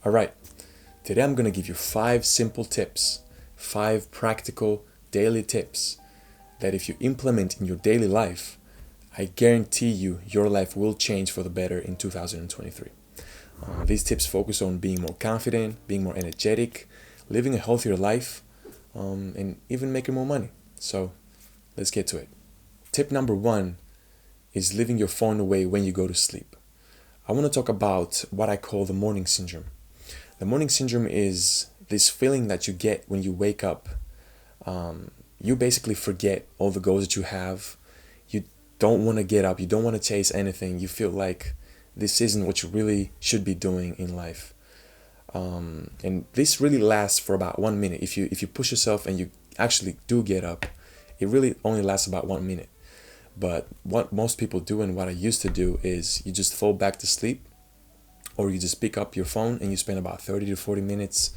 All right, today I'm going to give you 5 simple tips, 5 practical daily tips that if you implement in your daily life, I guarantee you your life will change for the better in 2023. These tips focus on being more confident, being more energetic, living a healthier life, and even making more money. So let's get to it. Tip number 1 is leaving your phone away when you go to sleep. I want to talk about what I call the morning syndrome. The morning syndrome is this feeling that you get when you wake up. You basically forget all the goals that you have. You don't want to get up. You don't want to chase anything. You feel like this isn't what you really should be doing in life. And this really lasts for about 1 minute. If you push yourself and you actually do get up, it really only lasts about 1 minute. But what most people do and what I used to do is you just fall back to sleep, or you just pick up your phone and you spend about 30 to 40 minutes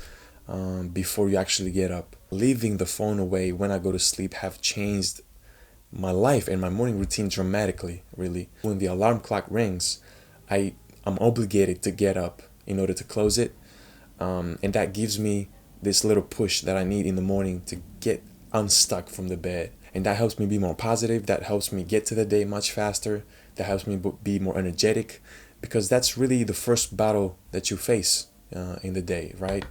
before you actually get up. Leaving the phone away when I go to sleep have changed my life and my morning routine dramatically, really. When the alarm clock rings, I'm obligated to get up in order to close it. And that gives me this little push that I need in the morning to get unstuck from the bed. And that helps me be more positive. That helps me get to the day much faster. That helps me be more energetic, because that's really the first battle that you face in the day, right?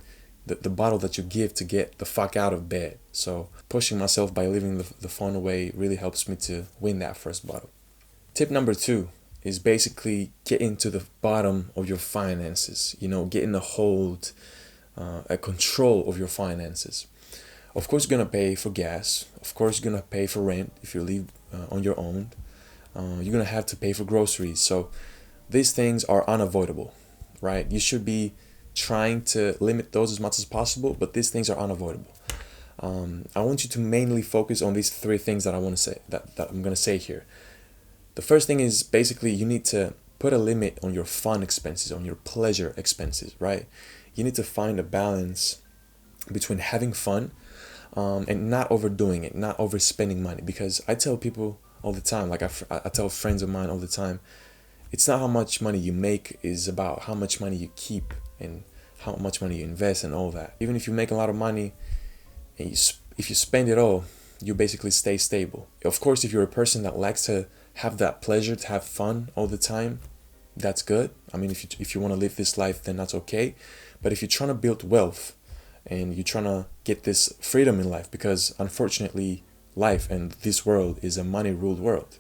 The battle that you give to get the fuck out of bed. So pushing myself by leaving the phone away really helps me to win that first battle. Tip number 2 is basically getting to the bottom of your finances, getting a hold, a control of your finances. Of course, you're going to pay for gas. Of course, you're going to pay for rent if you live on your own. You're going to have to pay for groceries. So these things are unavoidable, right? You should be trying to limit those as much as possible, but these things are unavoidable. I want you to mainly focus on these 3 things that I want to say, that I'm going to say here. The first thing is basically you need to put a limit on your fun expenses, on your pleasure expenses, right? You need to find a balance between having fun and not overdoing it, not overspending money. Because I tell people all the time, like I tell friends of mine all the time, it's not how much money you make, is about how much money you keep and how much money you invest and all that. Even if you make a lot of money and if you spend it all, you basically stay stable. Of course, if you're a person that likes to have that pleasure, to have fun all the time, that's good. I mean, if you want to live this life, then that's okay. But if you're trying to build wealth and you're trying to get this freedom in life, because unfortunately life and this world is a money ruled world,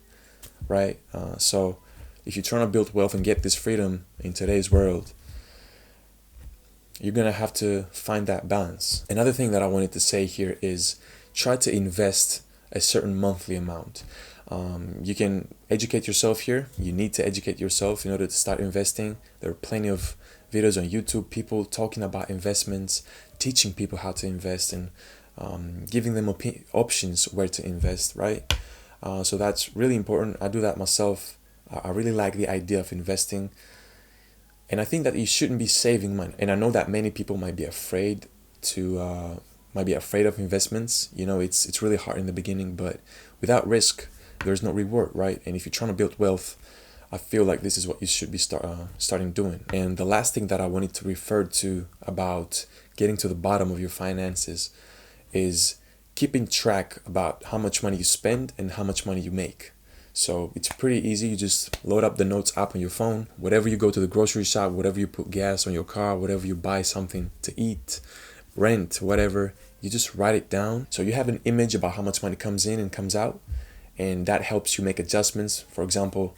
right? So if you're trying to build wealth and get this freedom in today's world, you're going to have to find that balance. Another thing that I wanted to say here is try to invest a certain monthly amount. You can educate yourself here. You need to educate yourself in order to start investing. There are plenty of videos on YouTube, people talking about investments, teaching people how to invest, and giving them options where to invest, right? So that's really important. I do that myself. I really like the idea of investing. And I think that you shouldn't be saving money. And I know that many people might be afraid of investments. It's really hard in the beginning, but without risk, there's no reward, right? And if you're trying to build wealth, I feel like this is what you should be starting doing. And the last thing that I wanted to refer to about getting to the bottom of your finances is keeping track about how much money you spend and how much money you make. So it's pretty easy. You just load up the Notes app on your phone. Whatever you go to the grocery shop, whatever you put gas on your car, whatever you buy something to eat, rent, whatever, you just write it down. So you have an image about how much money comes in and comes out. And that helps you make adjustments. For example,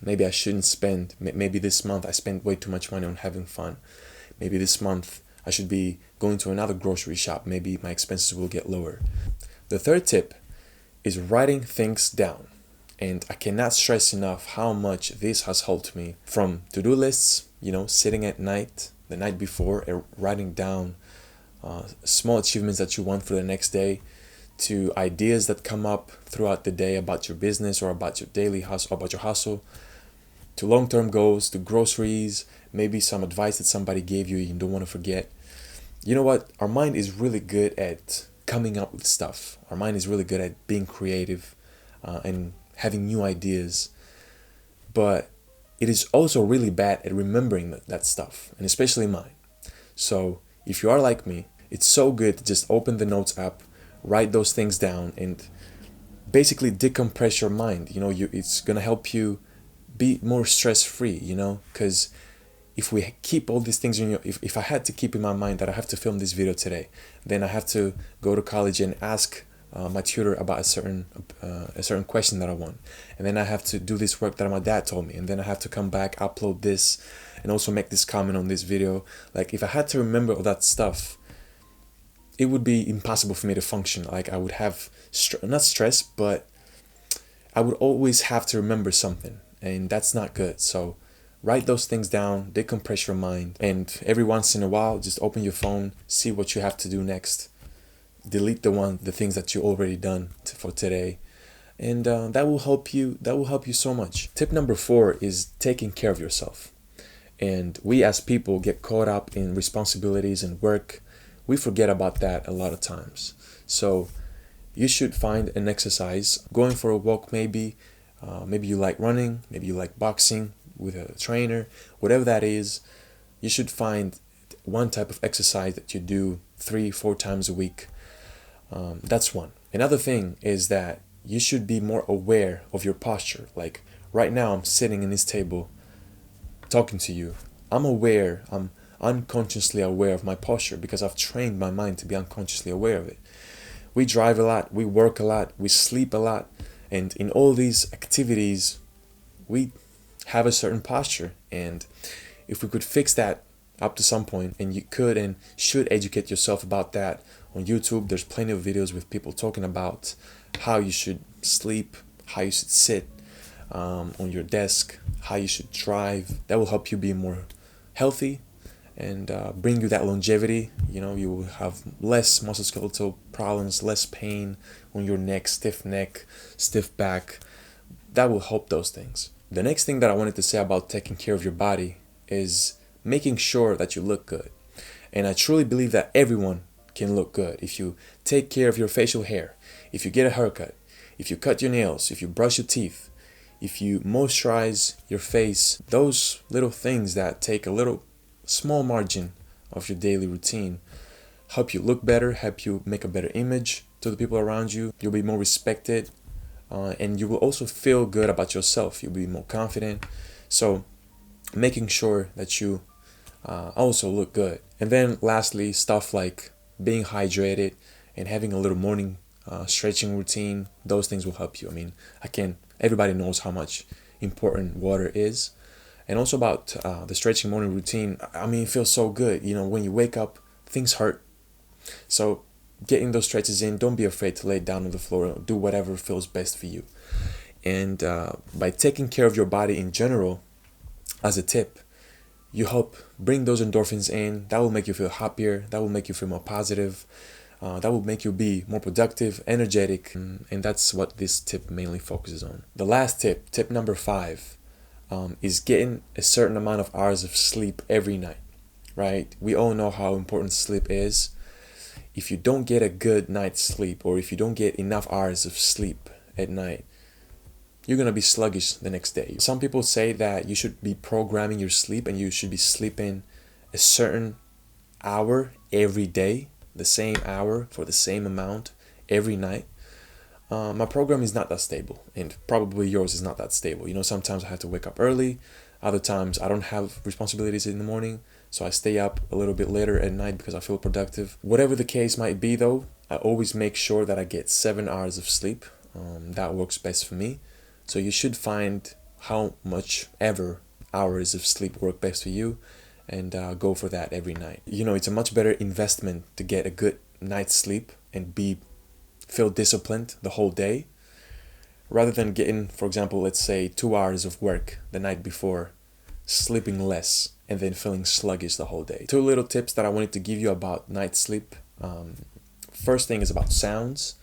maybe I shouldn't spend, maybe this month I spent way too much money on having fun. Maybe this month I should be going to another grocery shop. Maybe my expenses will get lower. The third tip is writing things down. And I cannot stress enough how much this has helped me, from to-do lists, sitting at night, the night before, and writing down small achievements that you want for the next day, to ideas that come up throughout the day about your business or about your daily hustle, about your hustle, to long-term goals, to groceries, maybe some advice that somebody gave you don't want to forget. You know what? Our mind is really good at coming up with stuff. Our mind is really good at being creative and having new ideas. But it is also really bad at remembering that stuff, and especially mine. So if you are like me, it's so good to just open the notes app, write those things down, and basically decompress your mind. It's gonna help you be more stress free. Because if we keep all these things in if I had to keep in my mind that I have to film this video today, then I have to go to college and ask my tutor about a certain question that I want, and then I have to do this work that my dad told me, and then I have to come back, upload this, and also make this comment on this video. Like, if I had to remember all that stuff, it would be impossible for me to function. Like, I would have not stress, but I would always have to remember something, and that's not good. So write those things down, decompress your mind, and every once in a while, just open your phone, see what you have to do next, delete the things that you already done for today, and that will help you. That will help you so much. Tip number 4 is taking care of yourself. And we as people get caught up in responsibilities and work. We forget about that a lot of times. So you should find an exercise, going for a walk maybe. Maybe you like running, maybe you like boxing with a trainer, whatever that is. You should find one type of exercise that you do 3-4 times a week. That's one. Another thing is that you should be more aware of your posture. Like, right now I'm sitting in this table talking to you. I'm unconsciously aware of my posture because I've trained my mind to be unconsciously aware of it. We drive a lot, we work a lot, we sleep a lot, and in all these activities we have a certain posture. And if we could fix that up to some point, and you could and should educate yourself about that on YouTube. There's plenty of videos with people talking about how you should sleep, how you should sit on your desk, how you should drive. That will help you be more healthy and bring you that longevity. You will have less musculoskeletal problems, less pain on your neck, stiff back. That will help those things. The next thing that I wanted to say about taking care of your body is making sure that you look good. And I truly believe that everyone can look good if you take care of your facial hair, if you get a haircut, if you cut your nails, if you brush your teeth, if you moisturize your face. Those little things that take a little small margin of your daily routine help you look better, help you make a better image to the people around you. You'll be more respected, and you will also feel good about yourself. You'll be more confident. So making sure that you also look good. And then lastly, stuff like being hydrated and having a little morning stretching routine. Those things will help you. I mean, everybody knows how much important water is. And also about the stretching morning routine. I mean, it feels so good. When you wake up, things hurt. So getting those stretches in, don't be afraid to lay down on the floor. Do whatever feels best for you. And by taking care of your body in general, as a tip, you help bring those endorphins in. That will make you feel happier. That will make you feel more positive. That will make you be more productive, energetic. And that's what this tip mainly focuses on. The last tip number 5, is getting a certain amount of hours of sleep every night, right? We all know how important sleep is. If you don't get a good night's sleep, or if you don't get enough hours of sleep at night, you're going to be sluggish the next day. Some people say that you should be programming your sleep and you should be sleeping a certain hour every day, the same hour for the same amount every night. My program is not that stable, and probably yours is not that stable. Sometimes I have to wake up early. Other times I don't have responsibilities in the morning, so I stay up a little bit later at night because I feel productive. Whatever the case might be though, I always make sure that I get 7 hours of sleep. That works best for me. So you should find how much ever hours of sleep work best for you, and go for that every night. It's a much better investment to get a good night's sleep and feel disciplined the whole day, rather than getting, for example, let's say 2 hours of work the night before, sleeping less, and then feeling sluggish the whole day. 2 little tips that I wanted to give you about night sleep. First thing is about sounds.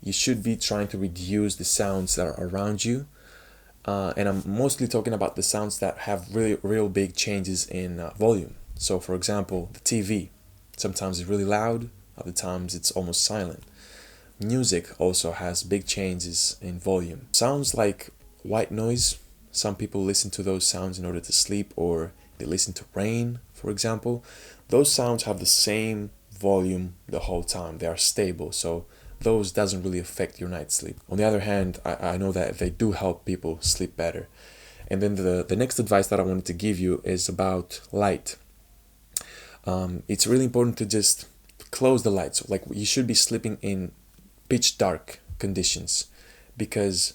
You should be trying to reduce the sounds that are around you. And I'm mostly talking about the sounds that have real big changes in volume. So for example, the TV. Sometimes it's really loud, other times it's almost silent. Music also has big changes in volume. Sounds like white noise. Some people listen to those sounds in order to sleep, or you listen to rain, for example, those sounds have the same volume the whole time. They are stable, so those doesn't really affect your night's sleep. On the other hand, I know that they do help people sleep better. And then the next advice that I wanted to give you is about light. It's really important to just close the lights. Like, you should be sleeping in pitch dark conditions, because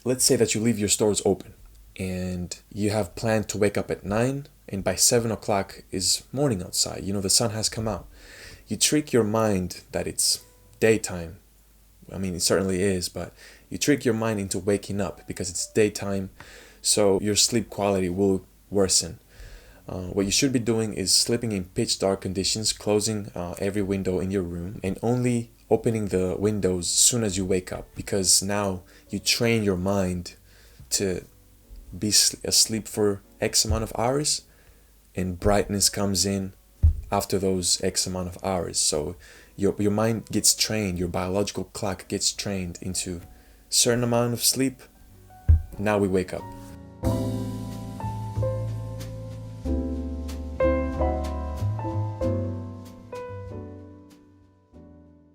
let's say that you leave your stores open and you have planned to wake up at 9, and by 7 o'clock is morning outside. You know, the sun has come out. You trick your mind that it's daytime. I mean, it certainly is, but you trick your mind into waking up because it's daytime, so your sleep quality will worsen. What you should be doing is sleeping in pitch dark conditions, closing every window in your room, and only opening the windows as soon as you wake up, because now you train your mind to be asleep for X amount of hours, and brightness comes in after those X amount of hours. So your mind gets trained, your biological clock gets trained into certain amount of sleep. Now we wake up.